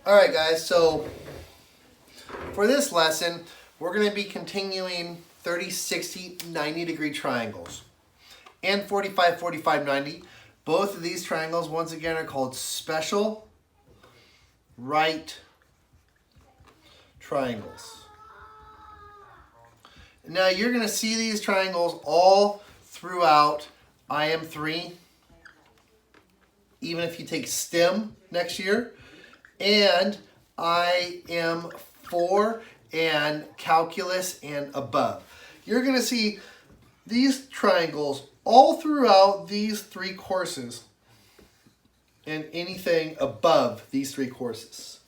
All right, guys, so for this lesson, we're going to be continuing 30, 60, 90-degree triangles and 45, 45, 90. Both of these triangles, once again, are called special right triangles. Now, you're going to see these triangles all throughout IM3, even if you take STEM next year, and IM4 and calculus and above. You're going to see these triangles all throughout these three courses and anything above these three courses.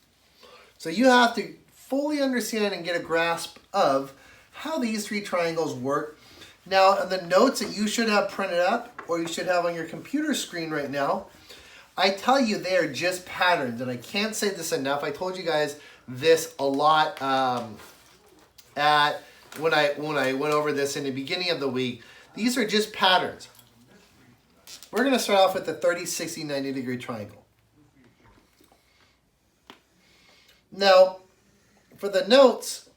So you have to fully understand and get a grasp of how these three triangles work. Now, in the notes that you should have printed up or you should have on your computer screen right now, I tell you they are just patterns, and I can't say this enough. I told you guys this a lot when I went over this in the beginning of the week. These are just patterns. We're going to start off with the 30, 60, 90-degree triangle. Now, for the notes,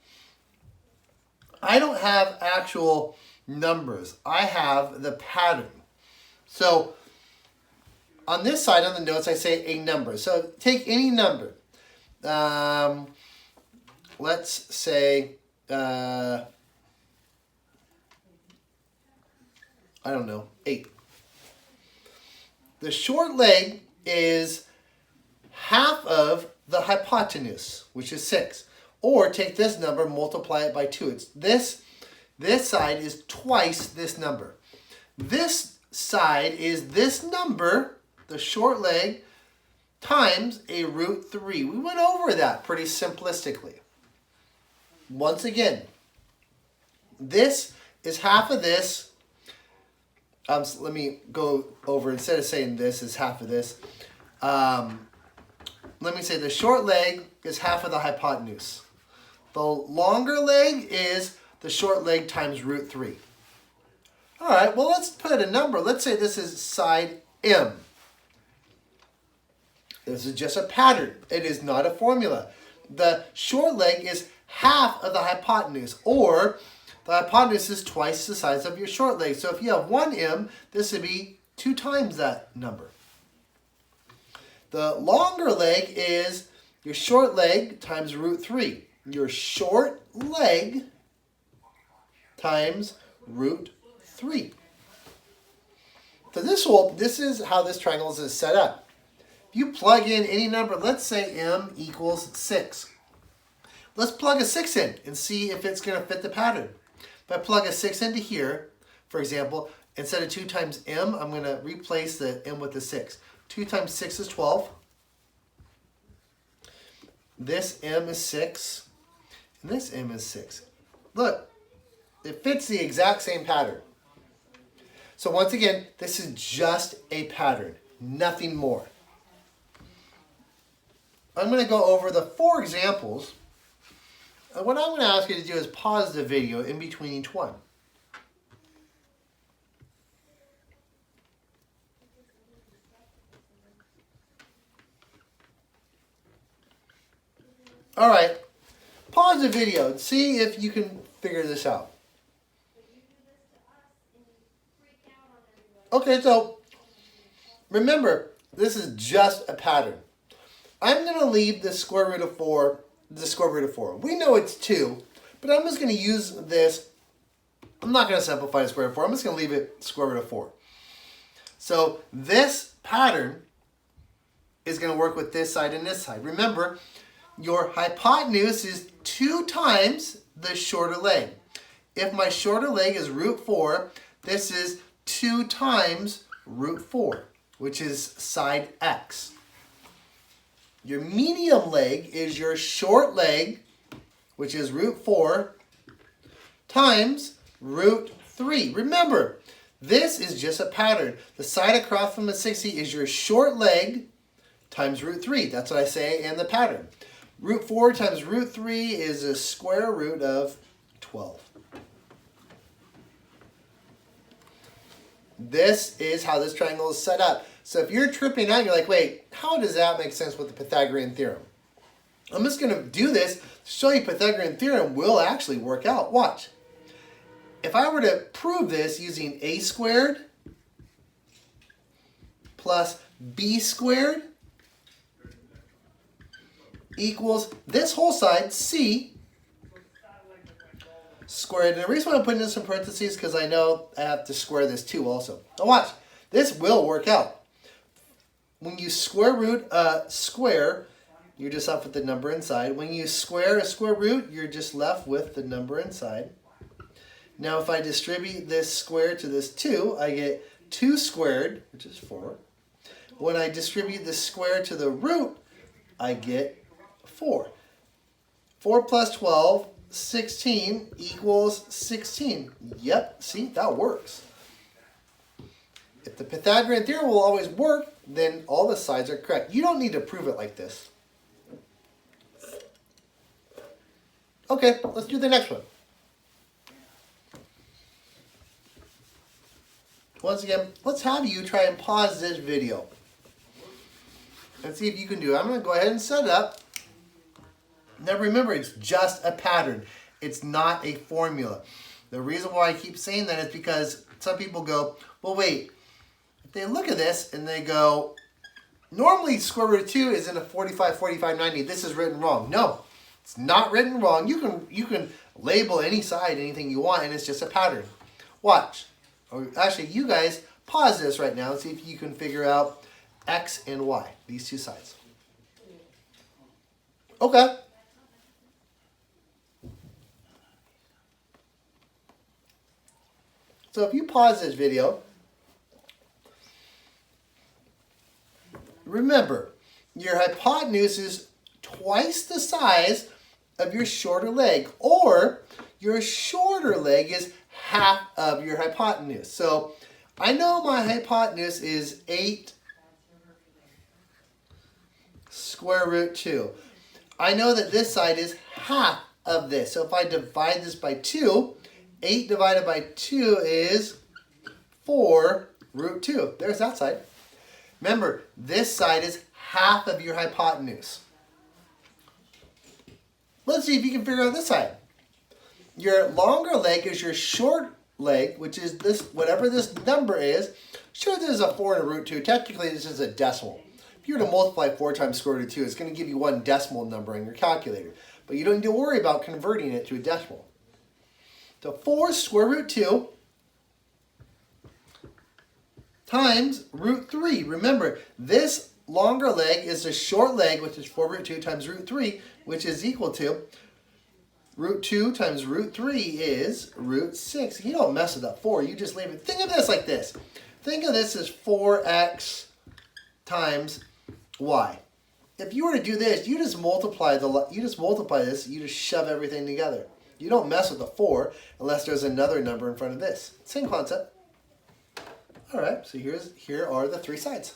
I don't have actual numbers. I have the pattern. So, on this side, on the notes, I say a number. So take any number. Let's say, I don't know, 8. The short leg is half of the hypotenuse, which is 6. Or take this number, multiply it by 2. It's this side is twice this number. This side is this number, the short leg, times a root 3. We went over that pretty simplistically. Once again, this is half of this. So let me go over, instead of saying this is half of this, let me say the short leg is half of the hypotenuse. The longer leg is the short leg times root 3. All right, well, let's put a number. Let's say this is side M. This is just a pattern. It is not a formula. The short leg is half of the hypotenuse, or the hypotenuse is twice the size of your short leg. So if you have 1 M, this would be 2 times that number. The longer leg is your short leg times root 3. Your short leg times root 3. So this is how this triangle is set up. If you plug in any number, let's say M equals 6. Let's plug a 6 in and see if it's going to fit the pattern. If I plug a 6 into here, for example, instead of 2 times M, I'm going to replace the M with the 6. 2 times 6 is 12. This M is 6. And this M is 6. Look, it fits the exact same pattern. So once again, this is just a pattern, nothing more. I'm going to go over the 4 examples. And what I'm going to ask you to do is pause the video in between each one. All right, pause the video and see if you can figure this out. Okay, so remember, this is just a pattern. I'm going to leave the square root of 4, the square root of 4. We know it's 2, but I'm just going to use this. I'm not going to simplify the square root of 4. I'm just going to leave it square root of 4. So this pattern is going to work with this side and this side. Remember, your hypotenuse is 2 times the shorter leg. If my shorter leg is root 4, this is 2 times root 4, which is side X. Your medium leg is your short leg, which is root 4, times root 3. Remember, this is just a pattern. The side across from the 60 is your short leg times root 3. That's what I say in the pattern. Root 4 times root 3 is a square root of 12. This is how this triangle is set up. So if you're tripping out, you're like, wait, how does that make sense with the Pythagorean theorem? I'm just going to do this to show you Pythagorean theorem will actually work out. Watch. If I were to prove this using a squared plus b squared equals this whole side, c squared. And the reason why I'm putting this in parentheses is because I know I have to square this too also. Now watch. This will work out. When you square root a square, you're just left with the number inside. When you square a square root, you're just left with the number inside. Now if I distribute this square to this 2, I get 2 squared, which is 4. When I distribute the square to the root, I get 4. 4 plus 12, 16 equals 16. Yep, see, that works. If the Pythagorean theorem will always work, then all the sides are correct. You don't need to prove it like this. Okay, let's do the next one. Once again, let's have you try and pause this video and see if you can do it. I'm going to go ahead and set it up. Now remember, it's just a pattern. It's not a formula. The reason why I keep saying that is because some people go, well, wait. If they look at this and they go, normally square root of 2 is in a 45, 45, 90. This is written wrong. No, it's not written wrong. You can label any side anything you want, and it's just a pattern. Watch. Or actually, you guys pause this right now and see if you can figure out x and y, these two sides. Okay. So if you pause this video, remember, your hypotenuse is twice the size of your shorter leg, or your shorter leg is half of your hypotenuse. So I know my hypotenuse is 8 square root 2. I know that this side is half of this. So if I divide this by 2, 8 divided by 2 is 4 root 2. There's that side. Remember, this side is half of your hypotenuse. Let's see if you can figure out this side. Your longer leg is your short leg, which is this, whatever this number is. Sure, there's a 4 and a root 2. Technically, this is a decimal. If you were to multiply 4 times square root of 2, it's going to give you one decimal number on your calculator. But you don't need to worry about converting it to a decimal. So 4 square root 2 times root 3. Remember, this longer leg is the short leg, which is 4 root 2 times root 3, which is equal to root 2 times root 3 is root 6. You don't mess with that 4. You just leave it. Think of this like this. Think of this as 4x times y. If you were to do this, you just multiply this. You just shove everything together. You don't mess with the 4 unless there's another number in front of this. Same concept. All right. So here are the 3 sides.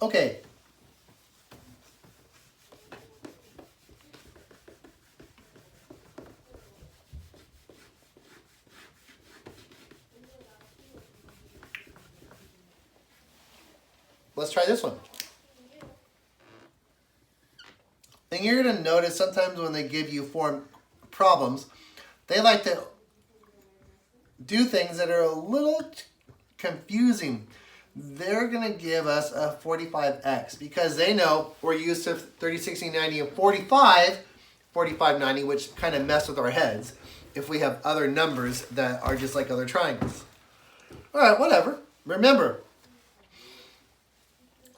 Okay. Let's try this one. And you're going to notice sometimes when they give you form problems, they like to do things that are a little confusing. They're going to give us a 45x because they know we're used to 30, 60, 90, and 45, 45, 90, which kind of mess with our heads if we have other numbers that are just like other triangles. All right, whatever. Remember,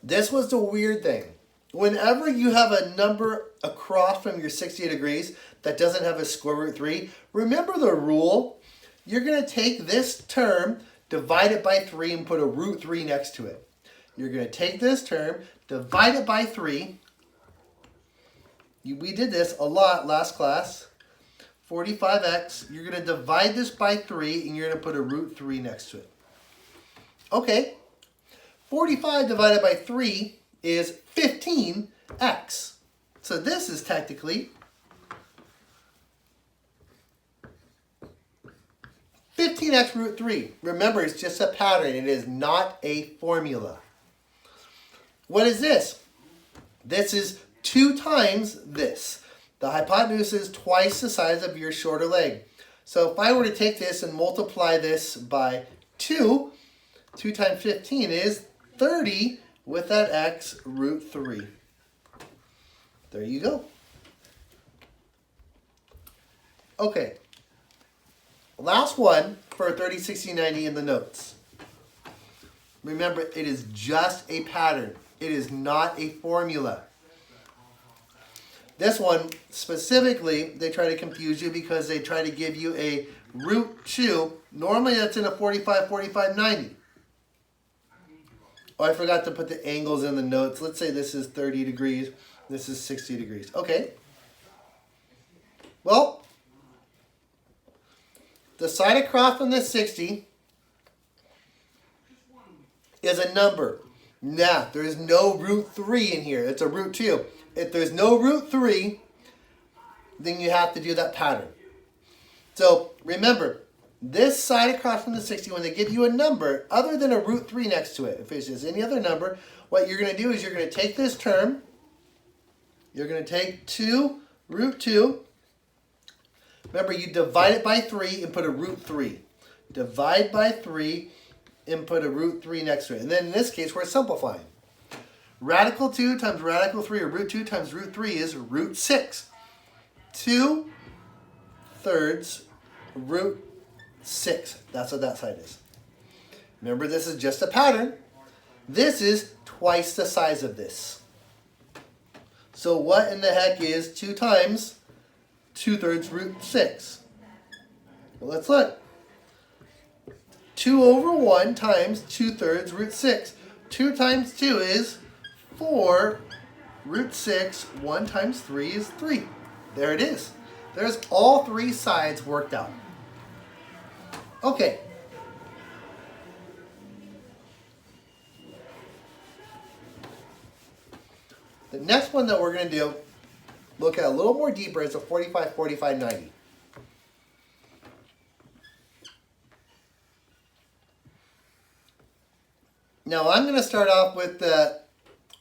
this was the weird thing. Whenever you have a number across from your 60 degrees that doesn't have a square root 3, remember the rule. You're going to take this term, divide it by 3, and put a root 3 next to it. You're going to take this term, divide it by 3. We did this a lot last class. 45x. You're going to divide this by 3, and you're going to put a root 3 next to it. Okay. 45 divided by 3 is 15x. So this is technically 15x root 3. Remember, it's just a pattern. It is not a formula. What is this? This is 2 times this. The hypotenuse is twice the size of your shorter leg. So if I were to take this and multiply this by 2, 2 times 15 is 30 with that x root 3. There you go. Okay. Last one for 30, 60, 90 in the notes. Remember, it is just a pattern. It is not a formula. This one, specifically, they try to confuse you because they try to give you a root 2. Normally, that's in a 45, 45, 90. Oh, I forgot to put the angles in the notes. Let's say this is 30 degrees. This is 60 degrees. Okay. Well, the side across from the 60 is a number. Now, there is no root 3 in here. It's a root 2. If there's no root 3, then you have to do that pattern. So remember, this side across from the 60, when they give you a number other than a root 3 next to it, if it's just any other number, what you're going to do is you're going to take this term, you're going to take 2 root 2. Remember, you divide it by 3 and put a root 3. Divide by 3 and put a root 3 next to it. And then in this case, we're simplifying. Radical 2 times radical 3, or root 2 times root 3 is root 6. 2 thirds root 6. That's what that side is. Remember, this is just a pattern. This is twice the size of this. So what in the heck is 2 times 2 thirds root 6? Well, let's look. 2 over 1 times 2 thirds root 6. 2 times 2 is 4 root 6. 1 times 3 is 3. There it is. There's all 3 sides worked out. Okay. The next one that we're going to do, look at a little more deeper, is a 45, 45, 90. Now I'm going to start off with the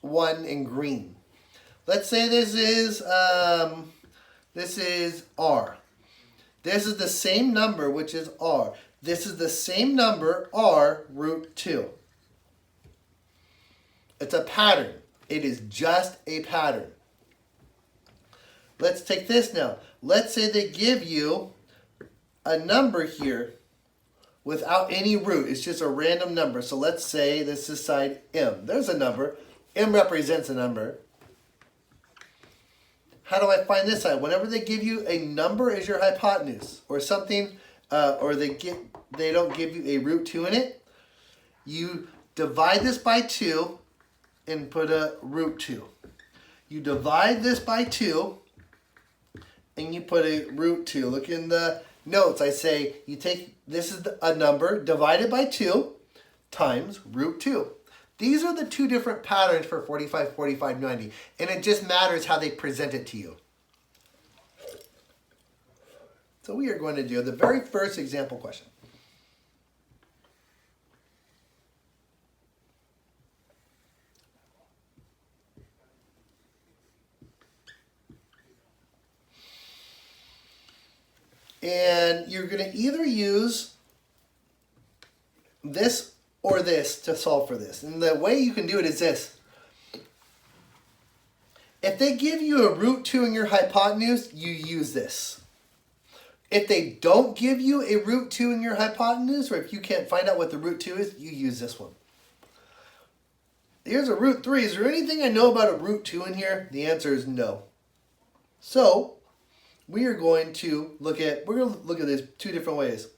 one in green. Let's say this is R. This is the same number, which is R. This is the same number, R root 2. It's a pattern. It is just a pattern. Let's take this now. Let's say they give you a number here without any root. It's just a random number. So let's say this is side M. There's a number. M represents a number. How do I find this side? Whenever they give you a number as your hypotenuse or something, or they don't give you a root 2 in it, you divide this by 2 and put a root 2. You divide this by 2 and you put a root 2. Look in the notes. I say you take, this is a number divided by 2 times root 2. These are the 2 different patterns for 45, 45, 90. And it just matters how they present it to you. So we are going to do the very first example question. And you're going to either use this or this to solve for this. And the way you can do it is this. If they give you a root 2 in your hypotenuse, you use this. If they don't give you a root 2 in your hypotenuse, or if you can't find out what the root 2 is, you use this one. Here's a root 3. Is there anything I know about a root 2 in here? The answer is no. So we are going to look at this 2 different ways.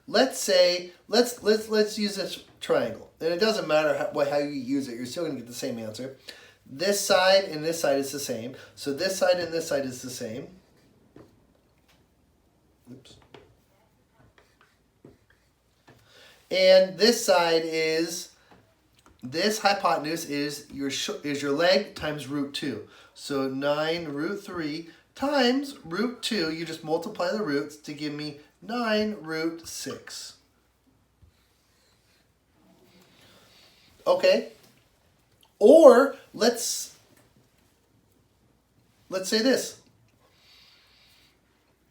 Let's say, let's use this triangle. And it doesn't matter how you use it. You're still going to get the same answer. This side and this side is the same. So this side and this side is the same. Oops. And this side is, this hypotenuse is your leg times root 2. So 9 root 3 times root 2. You just multiply the roots to give me 9 root 6. Okay. Or let's say this.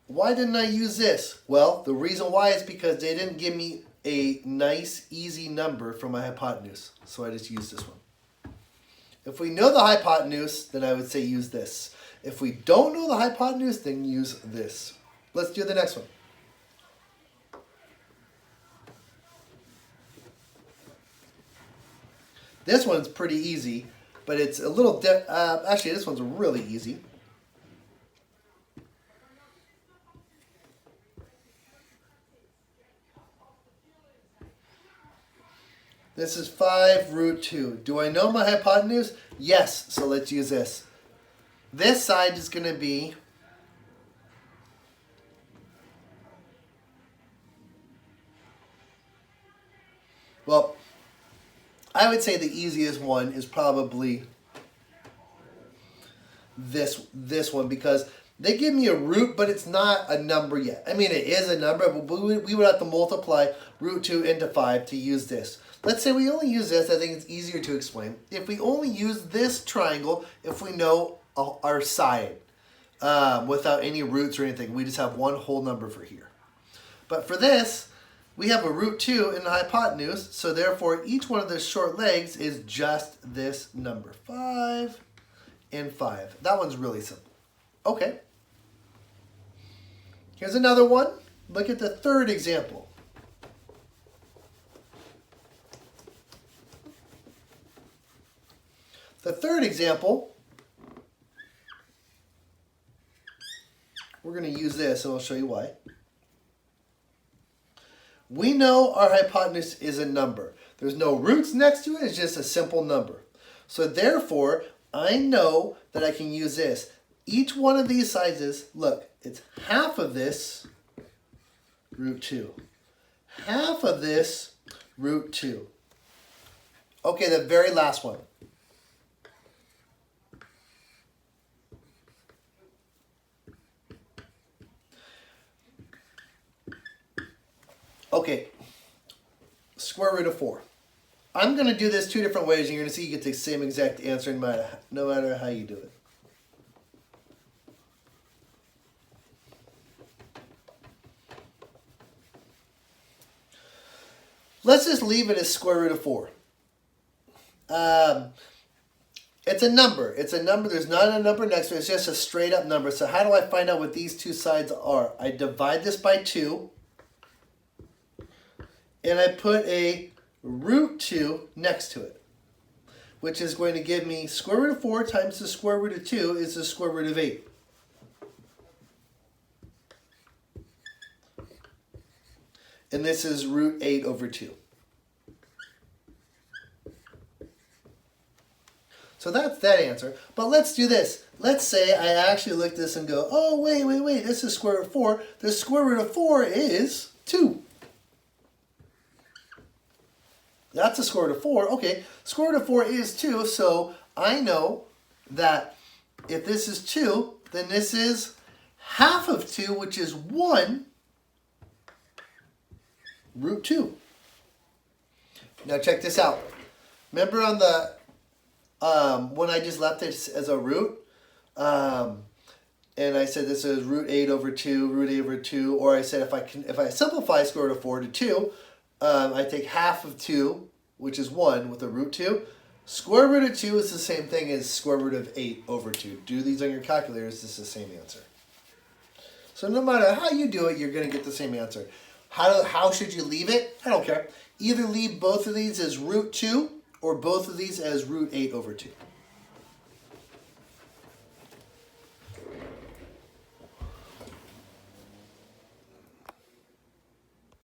Why didn't I use this? Well, the reason why is because they didn't give me a nice, easy number for my hypotenuse. So I just used this one. If we know the hypotenuse, then I would say use this. If we don't know the hypotenuse, then use this. Let's do the next one. This one's pretty easy, but it's a little, actually this one's really easy. This is 5 root 2. Do I know my hypotenuse? Yes, so let's use this. This side is going to be well, I would say the easiest one is probably this one because they give me a root, but it's not a number yet. I mean, it is a number, but we would have to multiply root 2 into 5 to use this. Let's say we only use this. I think it's easier to explain. If we only use this triangle, if we know our side without any roots or anything, we just have one whole number for here. But for this, we have a root 2 in the hypotenuse, so therefore each one of the short legs is just this number, 5 and 5. That one's really simple. Okay. Here's another one. Look at the third example. The third example, we're going to use this, and I'll show you why. We know our hypotenuse is a number. There's no roots next to it. It's just a simple number. So therefore, I know that I can use this. Each one of these sizes, look, it's half of this, root 2. Half of this, root 2. Okay, the very last one. Okay, square root of 4. I'm going to do this 2 different ways, and you're going to see you get the same exact answer no matter how you do it. Let's just leave it as square root of 4. It's a number. It's a number. There's not a number next to it. It's just a straight up number. So how do I find out what these two sides are? I divide this by 2. And I put a root 2 next to it, which is going to give me square root of 4 times the square root of 2 is the square root of 8. And this is root 8 over 2. So that's that answer. But let's do this. Let's say I actually look at this and go, oh, wait. This is square root of 4. The square root of 4 is 2. That's the square root of 4. Okay, square root of 4 is 2, so I know that if this is 2, then this is half of 2, which is 1 root 2. Now check this out. Remember on the when I just left it as a root, and I said this is root 8 over 2, root 8 over 2, or I said if I simplify square root of 4 to 2, I take half of 2, which is 1, with a root 2. Square root of 2 is the same thing as square root of 8 over 2. Do these on your calculators, this is the same answer. So no matter how you do it, you're going to get the same answer. How should you leave it? I don't care. Either leave both of these as root 2 or both of these as root 8 over 2.